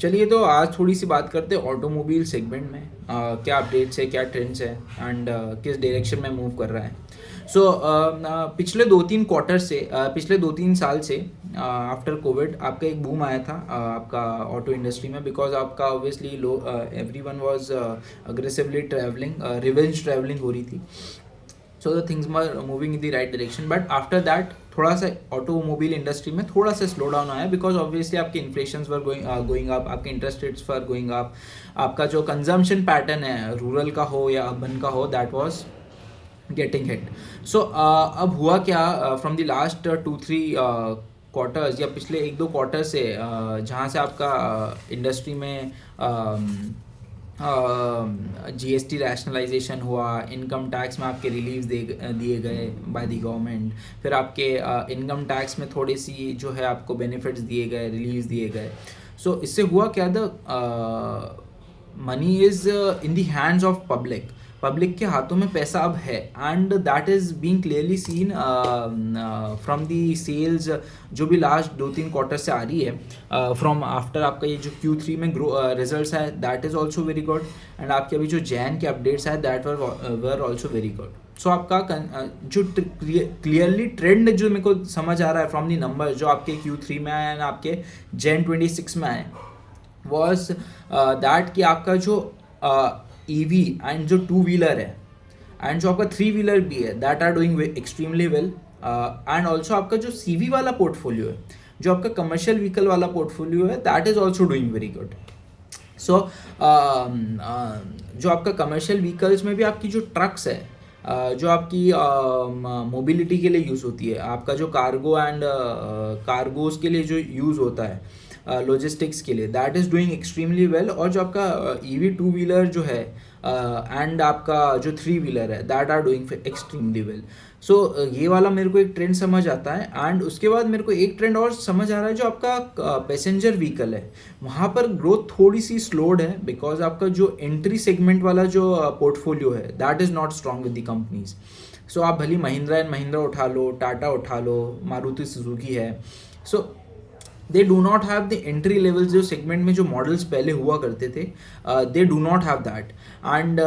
चलिए तो आज थोड़ी सी बात करते हैं ऑटोमोबाइल सेगमेंट में। क्या अपडेट्स है, क्या ट्रेंड्स है एंड किस डायरेक्शन में मूव कर रहा है। सो पिछले 2-3 क्वार्टर से पिछले 2-3 साल से आफ्टर कोविड आपका एक बूम आया था आपका ऑटो इंडस्ट्री में, बिकॉज आपका obviously low everyone was aggressively travelling, revenge travelling हो रही थी। So the things were moving in the right direction, but after that थोड़ा सा ऑटोमोबाइल इंडस्ट्री में थोड़ा सा स्लो डाउन आया, बिकॉज ऑब्वियसली आपके इन्फ्लेशन वर गोइंग अप, आपके interest rates were going up, आपका जो कंजम्पशन पैटर्न है रूरल का हो या अर्बन का हो, दैट वाज गेटिंग हिट। सो अब हुआ क्या, फ्रॉम द लास्ट 2-3 क्वार्टर्स या पिछले 1-2 क्वार्टर से जहाँ से आपका इंडस्ट्री में जीएसटी रैशनलाइजेशन हुआ, इनकम टैक्स में आपके दिए गए बाय द गवर्नमेंट, फिर आपके इनकम टैक्स में थोड़ी सी जो है आपको बेनिफिट्स दिए गए, रिलीव्स दिए गए। सो इससे हुआ क्या, the money is in the hands of public के हाथों में पैसा अब है, and that is being clearly seen from the sales जो भी लास्ट 2-3 क्वार्टर से आ रही है, फ्रॉम आफ्टर आपका ये जो Q3 में रिजल्ट्स है, that is also very good, and आपके अभी जो जैन के अपडेट्स है that were also very good. So आपका जो क्लियरली ट्रेंड जो मेरे को समझ आ रहा है फ्रॉम दी नंबर जो आपके Q3 में आए एंड आपके जैन 26 में आए, वॉज दैट कि आपका जो ईवी एंड जो 2 व्हीलर है एंड जो आपका 3 व्हीलर भी है, that are doing extremely well, and also आपका जो सीवी वाला पोर्टफोलियो है, जो आपका कमर्शियल व्हीकल वाला पोर्टफोलियो है, that is also doing very good. So जो आपका कमर्शियल व्हीकल्स में भी आपकी जो ट्रक्स है, जो आपकी मोबिलिटी के लिए यूज़ होती है, आपका जो कार्गो एंड कार्गोज के लिए जो यूज़ होता है, लॉजिस्टिक्स के लिए, that is doing extremely well. और जो आपका ईवी 2 व्हीलर जो है एंड आपका जो 3 व्हीलर है, that are doing extremely well. So ये वाला मेरे को एक ट्रेंड समझ आता है, एंड उसके बाद मेरे को एक ट्रेंड और समझ आ रहा है, जो आपका पैसेंजर व्हीकल है वहाँ पर ग्रोथ थोड़ी सी स्लोड है, बिकॉज आपका जो एंट्री सेगमेंट वाला जो पोर्टफोलियो है, that is not strong with the companies. So आप भली महिंद्रा एंड महिंद्रा उठा लो, टाटा उठा लो, मारुति सुजुकी है, so they do not have the entry levels जो सेगमेंट में जो मॉडल्स पहले हुआ करते थे, they do not have that, and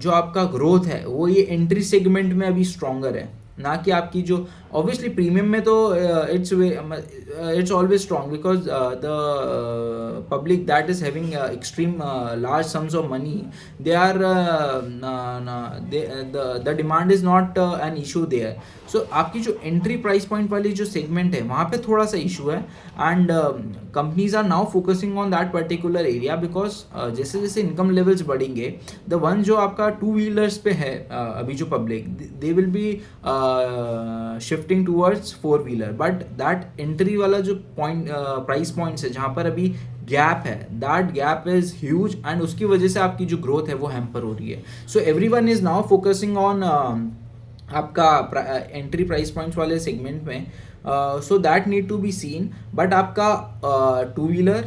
जो आपका ग्रोथ है वो ये एंट्री सेगमेंट में अभी स्ट्रॉन्गर है, ना कि आपकी जो ऑब्वियसली प्रीमियम में तो it's always strong, because the public that is having extreme large sums of money, they are the demand is not an issue there. So आपकी जो एंट्री प्राइस पॉइंट वाली जो सेगमेंट है वहाँ पे थोड़ा सा इशू है, and companies are now focusing on that particular area, because जैसे जैसे इनकम लेवल्स बढ़ेंगे, द वन जो आपका 2 व्हीलर्स पे है अभी जो public, they will be shifting towards 4 wheeler, but that entry वाला जो पॉइंट प्राइस पॉइंट्स है जहाँ पर अभी गैप है, that gap is huge, and उसकी वजह से आपकी जो ग्रोथ है वो हैम्पर हो रही है। So every one is now focusing on आपका एंट्री प्राइस पॉइंट्स वाले सेगमेंट में, so that need to be seen. But आपका 2 व्हीलर,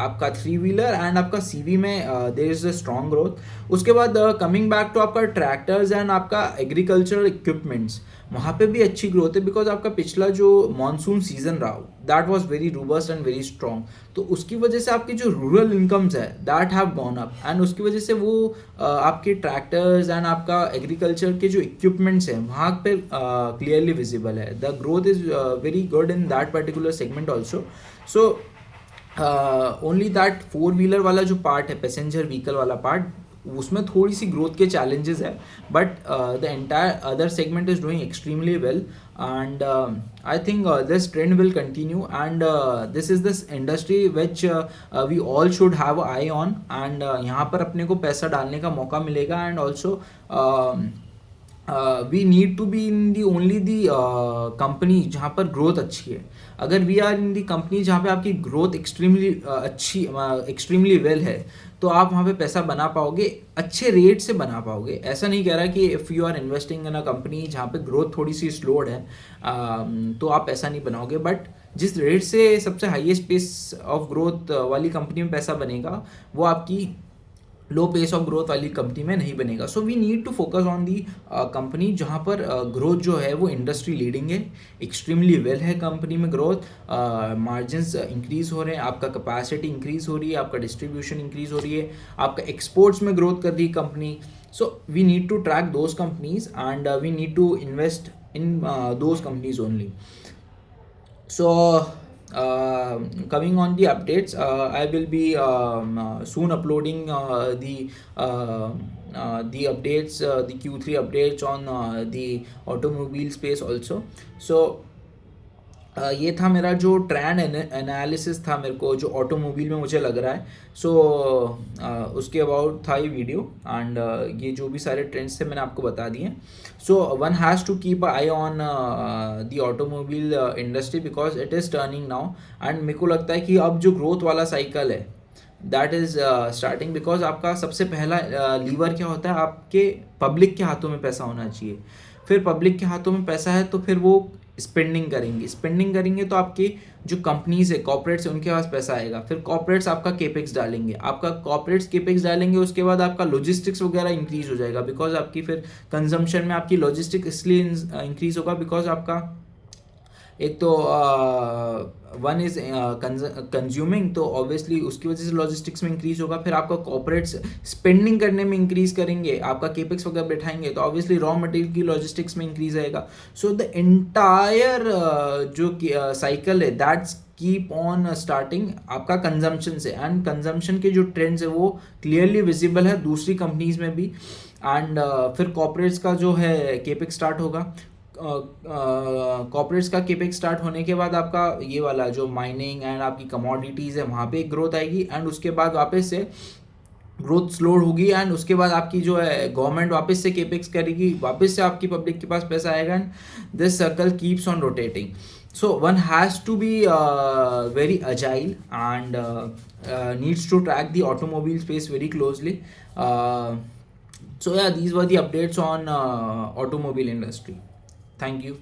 आपका 3 व्हीलर एंड आपका सीवी में there is a strong growth. उसके बाद कमिंग बैक टू आपका ट्रैक्टर्स एंड आपका एग्रीकल्चरल इक्विपमेंट्स, वहाँ पे भी अच्छी ग्रोथ है, बिकॉज आपका पिछला जो मानसून सीजन रहा that was very robust and very strong, तो उसकी वजह से आपकी जो रूरल इनकम्स है that have gone up, and उसकी वजह से वो आपके ट्रैक्टर्स एंड आपका एग्रीकल्चर के जो इक्विपमेंट्स हैं वहाँ पे क्लियरली विजिबल है, the growth is very good in that particular segment also. So only that 4 wheeler वाला जो पार्ट है, पैसेंजर व्हीकल वाला पार्ट, उसमें थोड़ी सी ग्रोथ के चैलेंजेस है, but the entire other segment is doing extremely well, and I think this trend will continue, and this is this industry which we all should have eye on, and यहाँ पर अपने को पैसा डालने का मौका मिलेगा, and also we need to be in the only the company जहाँ पर ग्रोथ अच्छी है। अगर we are in the company जहाँ पे आपकी ग्रोथ एक्सट्रीमली अच्छी, एक्सट्रीमली वेल है, तो आप वहाँ पे पैसा बना पाओगे, अच्छे रेट से बना पाओगे। ऐसा नहीं कह रहा कि if you are investing in a company जहाँ पे ग्रोथ थोड़ी सी स्लोड है, तो आप पैसा नहीं बनाओगे, बट जिस रेट से सबसे हाईएस्ट पेस ऑफ ग्रोथ वाली कंपनी में पैसा बनेगा, वो आपकी लो पेस ऑफ ग्रोथ वाली कंपनी में नहीं बनेगा. So we need to focus on the company जहाँ पर ग्रोथ जो है वो इंडस्ट्री लीडिंग है, एक्सट्रीमली वेल है कंपनी में ग्रोथ, मार्जिन्स इंक्रीज हो रहे हैं, आपका कैपेसिटी इंक्रीज हो रही है, आपका डिस्ट्रीब्यूशन इंक्रीज हो रही है, आपका एक्सपोर्ट्स में ग्रोथ कर रही है company. So we need to track those companies and we need to invest in those companies only. So coming on the updates, I will be soon uploading the updates, the Q3 updates on the automobile space also. So ये था मेरा जो trend analysis था मेरे को जो automobile में मुझे लग रहा है. सो उसके अबाउट था ये वीडियो एंड ये जो भी सारे ट्रेंड्स थे मैंने आपको बता दिए. So one has to keep eye on the automobile industry because it is turning now. And मेरे को लगता है कि अब जो ग्रोथ वाला साइकिल है दैट इज़ स्टार्टिंग. बिकॉज आपका सबसे पहला लीवर क्या होता है, आपके पब्लिक के हाथों में पैसा होना चाहिए. फिर पब्लिक के हाथों में पैसा है तो फिर वो स्पेंडिंग करेंगे तो आपके जो कंपनीज है, कॉर्पोरेट्स है, उनके पास पैसा आएगा. फिर कॉर्पोरेट्स आपका केपेक्स डालेंगे, उसके बाद आपका लॉजिस्टिक्स वगैरह इंक्रीज हो जाएगा. बिकॉज आपकी फिर कंजम्पशन में आपकी लॉजिस्टिक इसलिए इंक्रीज होगा बिकॉज आपका एक तो वन इज कंज्यूमिंग, तो ऑब्वियसली उसकी वजह से लॉजिस्टिक्स में इंक्रीज होगा. फिर आपका कॉर्पोरेट्स स्पेंडिंग करने में इंक्रीज करेंगे, आपका केपेक्स वगैरह बैठाएंगे तो ऑब्वियसली रॉ मटेरियल की लॉजिस्टिक्स में इंक्रीज आएगा. सो द एंटायर जो साइकिल है दैट्स कीप ऑन स्टार्टिंग आपका कंजम्पशन से. एंड कंजम्पशन के जो ट्रेंड्स है वो क्लियरली विजिबल है दूसरी कंपनीज में भी. एंड फिर कॉर्पोरेट्स का जो है केपेक्स स्टार्ट होगा. कॉर्पोरेट्स का केपेक्स स्टार्ट होने के बाद आपका ये वाला जो माइनिंग एंड आपकी कमोडिटीज़ है वहाँ पे एक ग्रोथ आएगी. एंड उसके बाद वापस से ग्रोथ स्लो होगी एंड उसके बाद आपकी जो है गवर्नमेंट वापस से केपेक्स करेगी, वापस से आपकी पब्लिक के पास पैसा आएगा and this circle keeps on rotating. So one has to be very agile and needs to track the automobile space very closely. So yeah, these were the updates on automobile industry. Thank you.